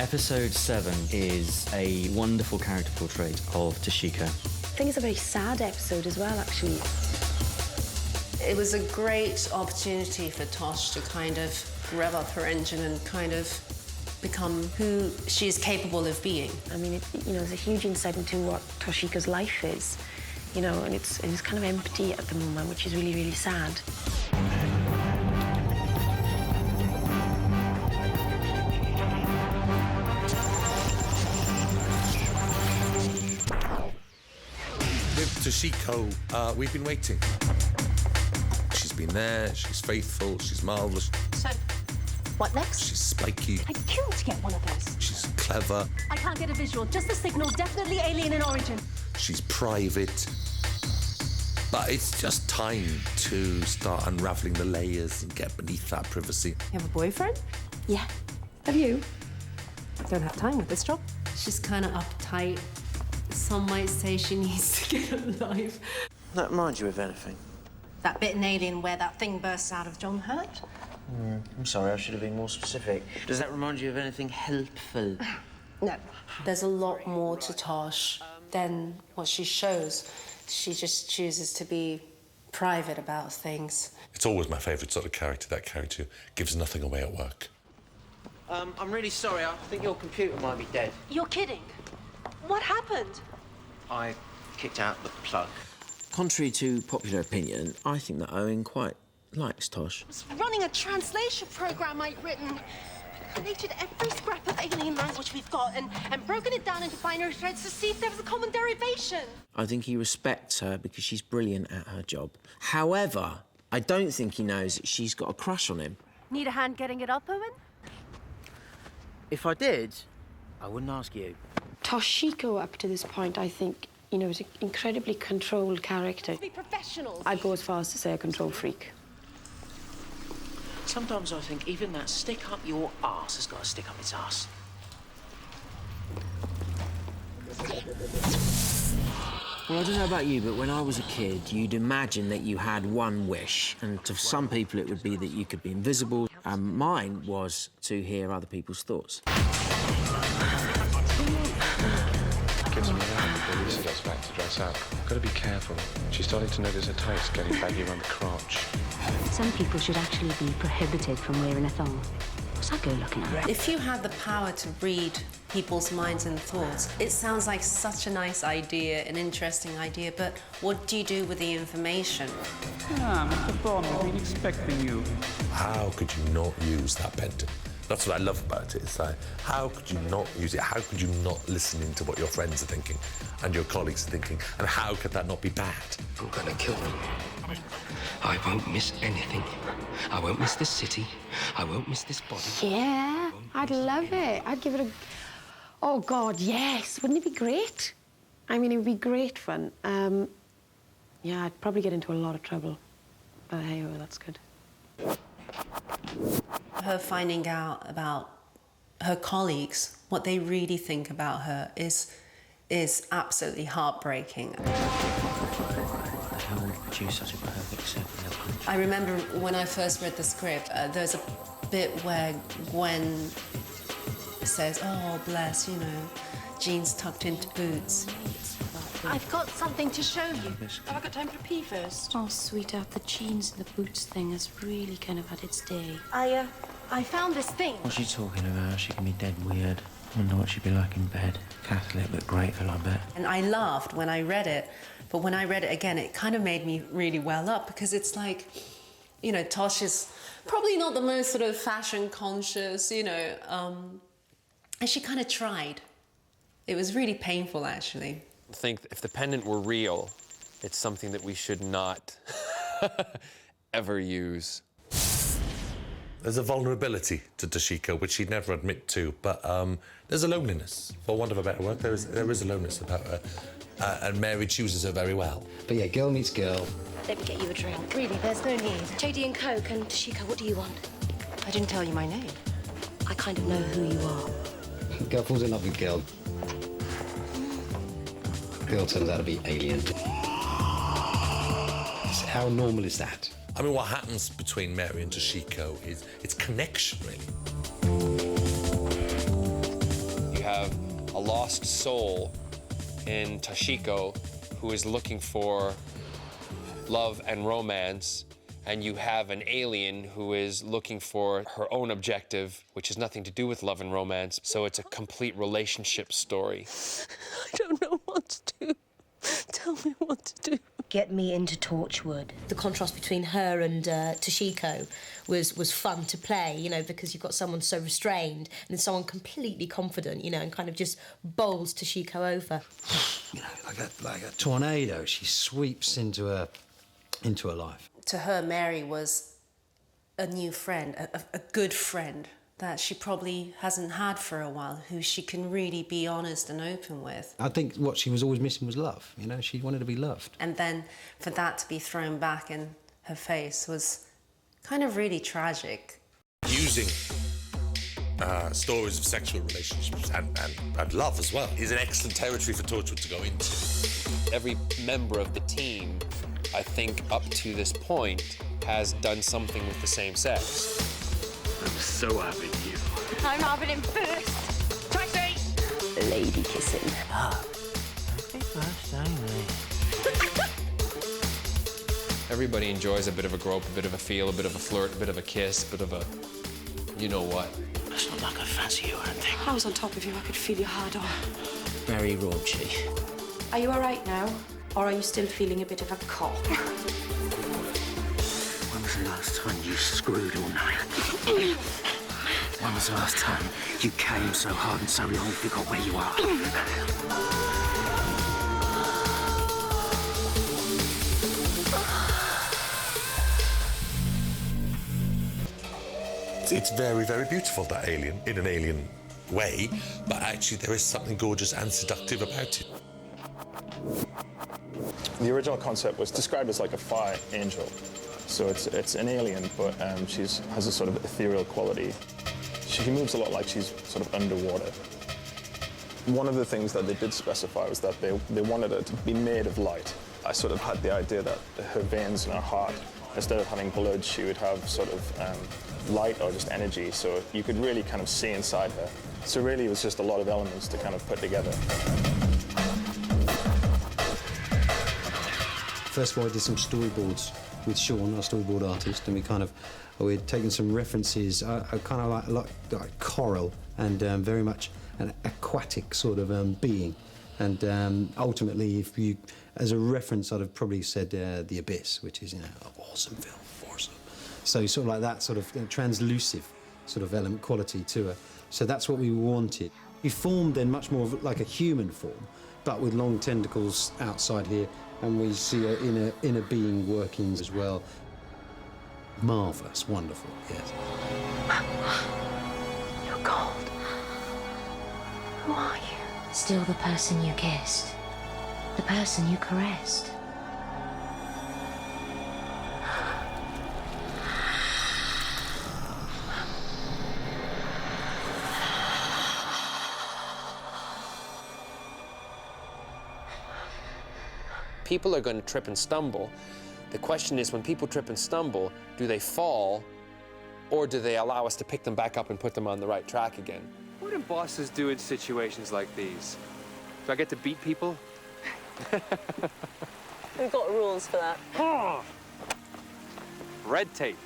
Episode 7 is a wonderful character portrait of Toshiko. I think it's a very sad episode as well, actually. It was a great opportunity for Tosh to kind of rev up her engine and kind of become who she is capable of being. I mean, there's a huge insight into what Toshiko's life is, and it's kind of empty at the moment, which is really, really sad. With Toshiko, we've been waiting. She's been there, she's faithful, she's marvellous. So, what next? She's spiky. I'd kill to get one of those. She's clever. I can't get a visual, just the signal, definitely alien in origin. She's private. But it's just time to start unravelling the layers and get beneath that privacy. You have a boyfriend? Yeah. Have you? I don't have time with this job. She's kind of uptight. Some might say she needs to get a life. That reminds you of anything? That bit in Alien where that thing bursts out of John Hurt? I'm sorry, I should have been more specific. Does that remind you of anything helpful? No. There's a lot more to Tosh than what she shows. She just chooses to be private about things. It's always my favourite sort of character, that character who gives nothing away at work. I'm really sorry, I think your computer might be dead. You're kidding. What happened? I kicked out the plug. Contrary to popular opinion, I think that Owen quite likes Tosh. I was running a translation program I'd written. Collated every scrap of alien language we've got and broken it down into binary threads to see if there was a common derivation. I think he respects her because she's brilliant at her job. However, I don't think he knows that she's got a crush on him. Need a hand getting it up, Owen? If I did, I wouldn't ask you. Toshiko, up to this point, I think, is an incredibly controlled character. Be professionals. I'd go as far as to say a control freak. Sometimes I think even that stick up your arse has got to stick up its arse. Well, I don't know about you, but when I was a kid, you'd imagine that you had one wish, and to some people it would be that you could be invisible, and mine was to hear other people's thoughts. Gives me around before Lisa gets back to dress up. Got to be careful. She's starting to notice her tights getting baggy around the crotch. Some people should actually be prohibited from wearing a thong. What's that girl looking at? If you had the power to read people's minds and thoughts, it sounds like such a nice idea, an interesting idea, but what do you do with the information? Mr. Bond, I've been expecting you. How could you not use that pendant? That's what I love about it. It's like, how could you not use it? How could you not listen into what your friends are thinking and your colleagues are thinking? And how could that not be bad? I'm gonna kill them. I won't miss anything. I won't miss this city. I won't miss this body. Yeah, I'd love it. I'd give it a... Oh, God, yes. Wouldn't it be great? I mean, it would be great fun. Yeah, I'd probably get into a lot of trouble. But hey, oh, that's good. Her finding out about her colleagues, what they really think about her, is absolutely heartbreaking. How would you such a perfect set? I remember when I first read the script, there's a bit where Gwen says, "Oh, bless, jeans tucked into boots." I've got something to show you. Have I got time for pee first? Oh, sweetheart, the jeans and the boots thing has really kind of had its day. I found this thing. What's she talking about? She can be dead weird. I wonder what she'd be like in bed. Catholic, but grateful, I bet. And I laughed when I read it, but when I read it again, it kind of made me really well up, because it's like, Tosh is probably not the most sort of fashion conscious, and she kind of tried. It was really painful, actually. I think if the pendant were real, it's something that we should not ever use. There's a vulnerability to Toshiko, which she'd never admit to, but there's a loneliness. For want of a better word, there is a loneliness about her, and Mary chooses her very well. But yeah, girl meets girl. Let me get you a drink. Really, there's no need. JD and Coke, and Toshiko, what do you want? I didn't tell you my name. I kind of know who you are. Girl falls in love with girl. Girl turns out to be alien. How normal is that? I mean, what happens between Mary and Toshiko is it's connection, really. have a lost soul in Toshiko who is looking for love and romance, and you have an alien who is looking for her own objective, which has nothing to do with love and romance. So it's a complete relationship story. I don't know what to do. Tell me what to do. Get me into Torchwood. The contrast between her and Toshiko was fun to play, you know, because you've got someone so restrained and then someone completely confident, you know, and kind of just bowls Toshiko over. You know, like a tornado, she sweeps into her life. To her, Mary was a new friend, a good friend that she probably hasn't had for a while, who she can really be honest and open with. I think what she was always missing was love, you know, she wanted to be loved. And then for that to be thrown back in her face was kind of really tragic. Using stories of sexual relationships and love as well is an excellent territory for Torchwood to go into. Every member of the team, I think, up to this point, has done something with the same sex. I'm so happy you. I'm having him first. Taxi! Lady kissing. Happy birthday, mate. Everybody enjoys a bit of a grope, a bit of a feel, a bit of a flirt, a bit of a kiss, a bit of a you know what. It's not like I fancy you or anything. I was on top of you, I could feel your hard on. Very raunchy. Are you all right now? Or are you still feeling a bit of a cock? When was the last time you screwed all night? When was the last time you came so hard and so long you forgot where you are? It's very, very beautiful, that alien, in an alien way, but actually there is something gorgeous and seductive about it. The original concept was described as like a fire angel. So it's an alien, but she has a sort of ethereal quality. She moves a lot like she's sort of underwater. One of the things that they did specify was that they wanted her to be made of light. I sort of had the idea that her veins in her heart, instead of having blood, she would have sort of light or just energy, so you could really kind of see inside her. So really it was just a lot of elements to kind of put together. First of all, I did some storyboards with Sean, our storyboard artist, and we'd taken some references, kind of like coral and very much an aquatic sort of being. And ultimately, if you, as a reference, I'd have probably said The Abyss, which is, you know, an awesome film, awesome. So sort of like that sort of translusive sort of element quality to her. So that's what we wanted. We formed then much more of like a human form, but with long tentacles outside here, and we see her inner being workings as well. Marvellous, wonderful, yes. You're cold. Who are you? Still the person you kissed. The person you caressed. People are going to trip and stumble. The question is, when people trip and stumble, do they fall, or do they allow us to pick them back up and put them on the right track again? What do bosses do in situations like these? Do I get to beat people? We've got rules for that. Red tape.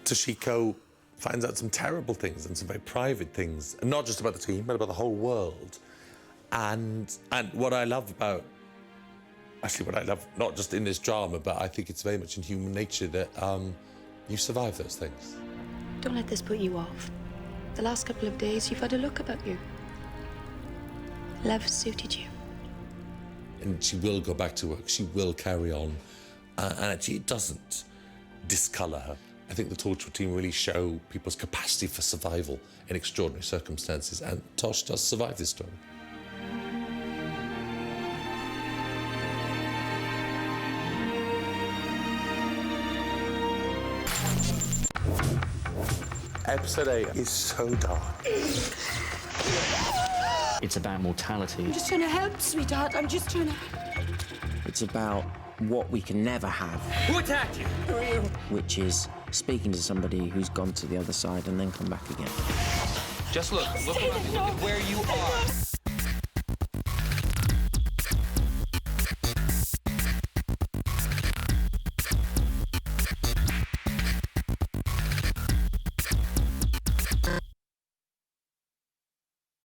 Toshiko finds out some terrible things and some very private things, and not just about the team, but about the whole world. And what I love about, actually what I love, not just in this drama, but I think it's very much in human nature that you survive those things. Don't let this put you off. The last couple of days, you've had a look about you. Love suited you. And she will go back to work, she will carry on, and actually it doesn't discolour her. I think the Torchwood team really show people's capacity for survival in extraordinary circumstances, and Tosh does survive this story. Episode 8 is so dark. It's about mortality. I'm just trying to help, sweetheart. I'm just trying to... It's about what we can never have. Who attacked you? Who are you? Which is speaking to somebody who's gone to the other side and then come back again. Just look. Look around you. Look at where you are.